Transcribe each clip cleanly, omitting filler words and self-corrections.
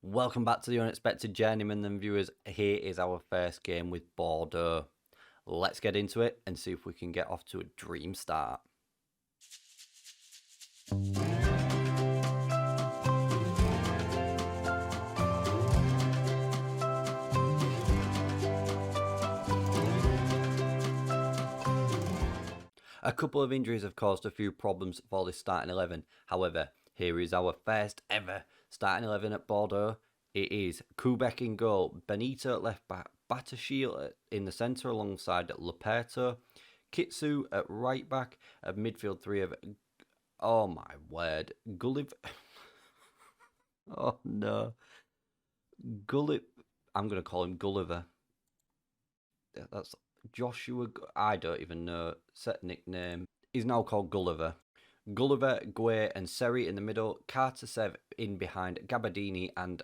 Welcome back to the Unexpected Journeyman, then viewers. Here is our first game with Bordeaux. Let's get into it and see if we can get off to a dream start. A couple of injuries have caused a few problems for this starting 11. However, here is our first ever starting 11 at Bordeaux. It is Kubek in goal, Benito at left back, Batashil in the centre alongside Luperto, Kitsu at right back, a midfield three of, oh my word, Gulliver. Oh no. Gulliver. I'm going to call him Gulliver. That's Joshua. I don't even know. Set nickname. He's now called Gulliver. Gulliver, Gue, and Seri in the middle. Kartasev in behind. Gabardini and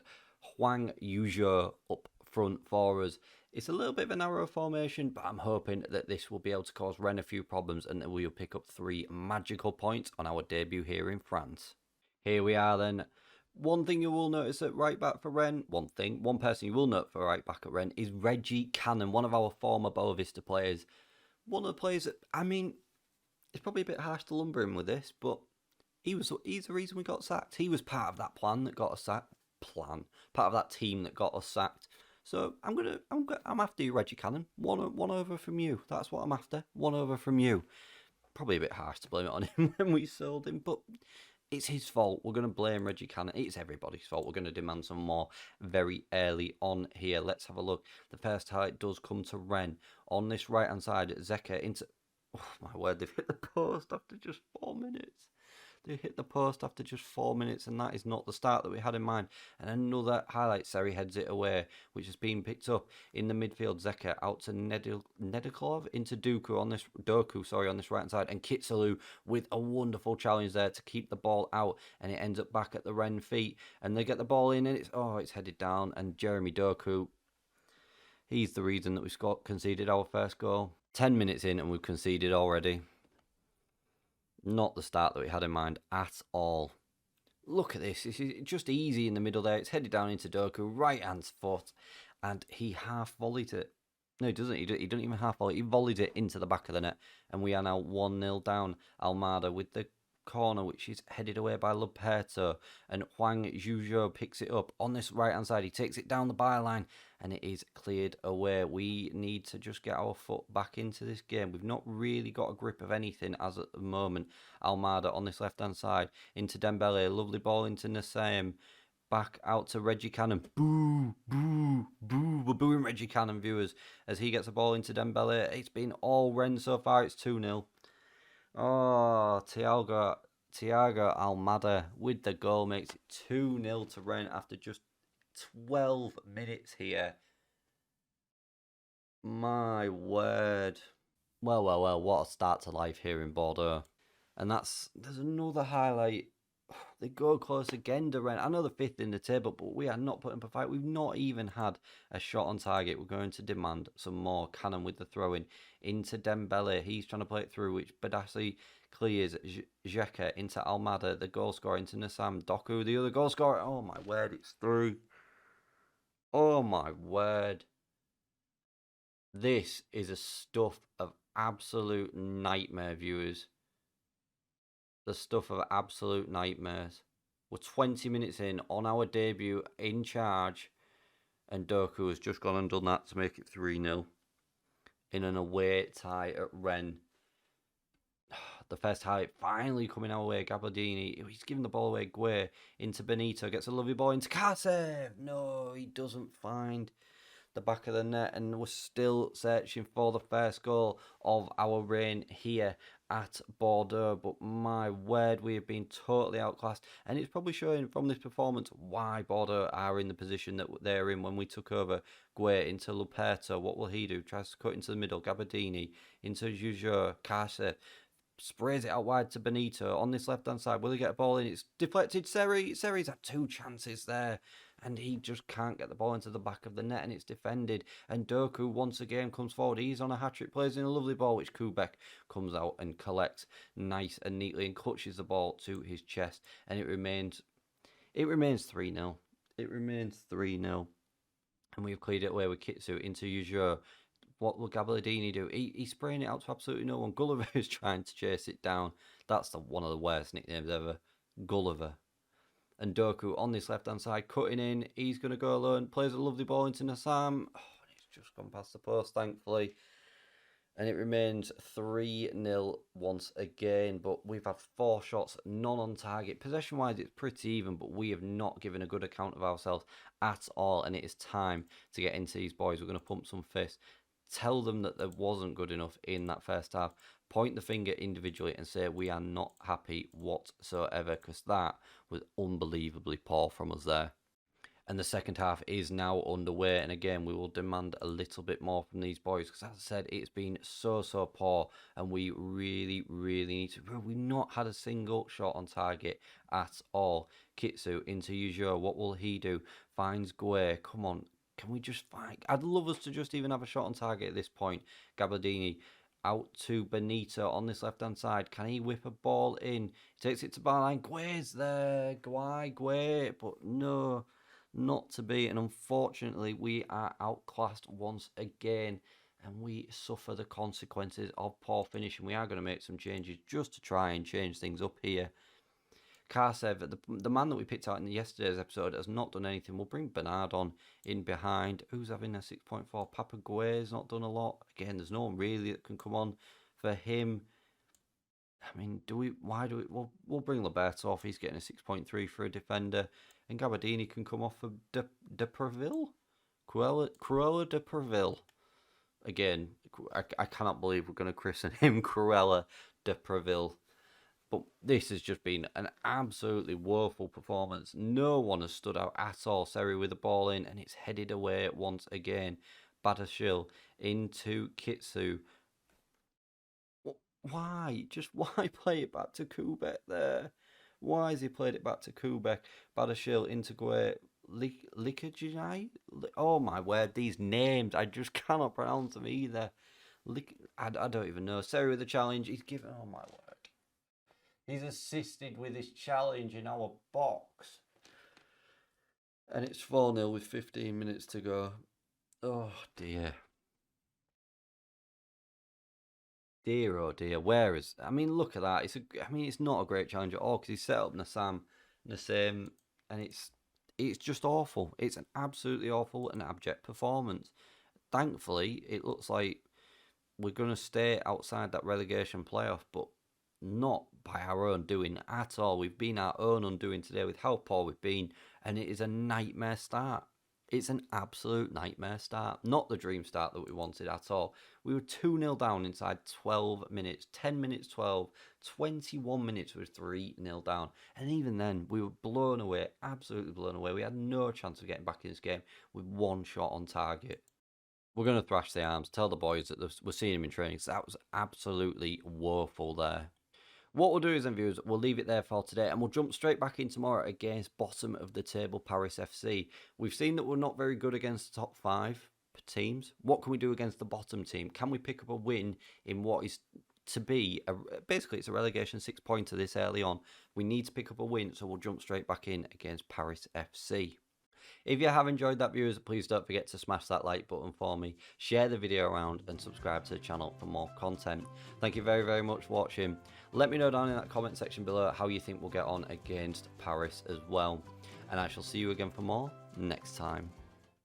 Huang Yuzhou up front for us. It's a little bit of a narrow formation, but I'm hoping that this will be able to cause Rennes a few problems and that we will pick up 3 magical points on our debut here in France. Here we are then. One thing you will notice at right back for Rennes, one person you will note for right back at Rennes is Reggie Cannon, one of our former Boa Vista players. One of the players that, I mean, it's probably a bit harsh to lumber him with this, but he's the reason we got sacked. He was part of that plan that got us sacked. Part of that team that got us sacked. So I'm after you, Reggie Cannon. One over from you. That's what I'm after. One over from you. Probably a bit harsh to blame it on him when we sold him, but it's his fault. We're going to blame Reggie Cannon. It's everybody's fault. We're going to demand some more very early on here. Let's have a look. The first highlight does come to Rennes. On this right-hand side, Zeka into... Oh, my word, they've hit the post after just 4 minutes. They hit the post after just 4 minutes, and that is not the start that we had in mind. And another highlight, Seri heads it away, which has been picked up in the midfield. Zeka out to Nedekolov into Doku on this right-hand side, and Kitsalu with a wonderful challenge there to keep the ball out, and it ends up back at the Rennes feet, and they get the ball in, and it's headed down, and Jeremy Doku, he's the reason that we conceded our first goal. 10 minutes in, and we've conceded already. Not the start that we had in mind at all. Look at this. This is just easy in the middle there. It's headed down into Doku, right hand foot, and he half volleyed it. No, he doesn't. He doesn't even half volley. He volleyed it into the back of the net, and we are now 1-0 down. Almada with the corner, which is headed away by Luperto, and Huang Yuzhou picks it up on this right hand side. He takes it down the byline, and it is cleared away. We need to just get our foot back into this game. We've not really got a grip of anything as at the moment. Almada on this left hand side into Dembele, lovely ball into Nassim, back out to Reggie Cannon. Boo, boo, boo. We're booing Reggie Cannon, viewers, as he gets a ball into Dembele. It's been all Rennes so far. It's 2-0. Oh, Thiago Almada with the goal makes it 2-0 to Rennes after just 12 minutes here. My word. Well, what a start to life here in Bordeaux. And there's another highlight. They go close again to Rennes. I know they're 5th in the table, but we are not putting up a fight. We've not even had a shot on target. We're going to demand some more. Cannon with the throw-in into Dembele. He's trying to play it through, which Badassi clears. Zeka into Almada, the goal scorer, into Nassam. Doku, the other goal scorer. Oh, my word, it's through. Oh, my word. This is a stuff of absolute nightmare, viewers. The stuff of absolute nightmares. We're 20 minutes in on our debut in charge, and Doku has just gone and done that to make it 3-0 in an away tie at Rennes. The first highlight finally coming our way. Gabardini, he's giving the ball away. Gue into Benito, gets a lovely ball into Kartasev. No, he doesn't find the back of the net, and we're still searching for the first goal of our reign here at Bordeaux. But my word, we have been totally outclassed, and it's probably showing from this performance why Bordeaux are in the position that they're in when we took over. Gue into Luperto, what will he do? Tries to cut into the middle. Gabardini into Yuzhou. Kartasev sprays it out wide to Benito on this left hand side. Will he get a ball in? It's deflected. Seri's had 2 chances there, and he just can't get the ball into the back of the net, and it's defended. And Doku once again comes forward. He's on a hat-trick, plays in a lovely ball, which Kubek comes out and collects nice and neatly and clutches the ball to his chest, and it remains 3-0. It remains 3-0. And we've cleared it away with Kitsu into Ujo. What will Gabaldini do? He's spraying it out to absolutely no one. Gulliver is trying to chase it down. That's one of the worst nicknames ever. Gulliver. And Doku on this left-hand side, cutting in. He's going to go alone. Plays a lovely ball into Nassam. Oh, it's just gone past the post, thankfully. And it remains 3-0 once again. But we've had 4 shots, none on target. Possession-wise, it's pretty even, but we have not given a good account of ourselves at all. And it is time to get into these boys. We're going to pump some fists. Tell them that there wasn't good enough in that first half. Point the finger individually and say we are not happy whatsoever, because that was unbelievably poor from us there. And the second half is now underway, and again we will demand a little bit more from these boys, because as I said, it's been so poor, and we really need to. We've not had a single shot on target at all. Kitsu into Ujo. What will he do? Finds Gue. Come on. Can we just find... I'd love us to just even have a shot on target at this point. Gabaldini out to Benito on this left-hand side. Can he whip a ball in? He takes it to byline. Gue's there. Gue. But no, not to be. And unfortunately, we are outclassed once again. And we suffer the consequences of poor finishing. We are going to make some changes just to try and change things up here. Karsev, the man that we picked out in yesterday's episode, has not done anything. We'll bring Bernard on in behind. Who's having a 6.4? Papa Gue's not done a lot. Again, there's no one really that can come on for him. I mean, we'll bring Liberto off. He's getting a 6.3 for a defender. And Gabardini can come off for de Preville? Cruella de Preville. Again, I cannot believe we're going to christen him Cruella de Preville. But this has just been an absolutely woeful performance. No one has stood out at all. Seri with the ball in, and it's headed away once again. Badashil into Kitsu. Why? Just why play it back to Kubek there? Why has he played it back to Kubek? Badashil into Gue. Likajinai? Oh my word, these names. I just cannot pronounce them either. I don't even know. Seri with the challenge. He's given... Oh my word. He's assisted with his challenge in our box. And it's 4-0 with 15 minutes to go. Oh, dear. Dear, oh, dear. Where is... I mean, look at that. It's not a great challenge at all, because he's set up Nassam, and it's just awful. It's an absolutely awful and abject performance. Thankfully, it looks like we're going to stay outside that relegation playoff, but not by our own doing at all. We've been our own undoing today with how poor we've been, and it is a nightmare start. It's an absolute nightmare start. Not the dream start that we wanted at all. We were 2-0 down inside 12 minutes. 10 minutes 12. 21 minutes with 3-0 down. And even then, we were blown away. Absolutely blown away. We had no chance of getting back in this game with one shot on target. We're going to thrash the arms. Tell the boys that we're seeing him in training. So that was absolutely woeful there. What we'll do is, then, viewers, we'll leave it there for today, and we'll jump straight back in tomorrow against bottom of the table Paris FC. We've seen that we're not very good against the top 5 teams. What can we do against the bottom team? Can we pick up a win in what is to be, basically it's a relegation 6-pointer this early on. We need to pick up a win, so we'll jump straight back in against Paris FC. If you have enjoyed that, viewers, please don't forget to smash that like button for me, share the video around, and subscribe to the channel for more content. Thank you very much for watching. Let me know down in that comment section below how you think we'll get on against Paris as well. And I shall see you again for more next time.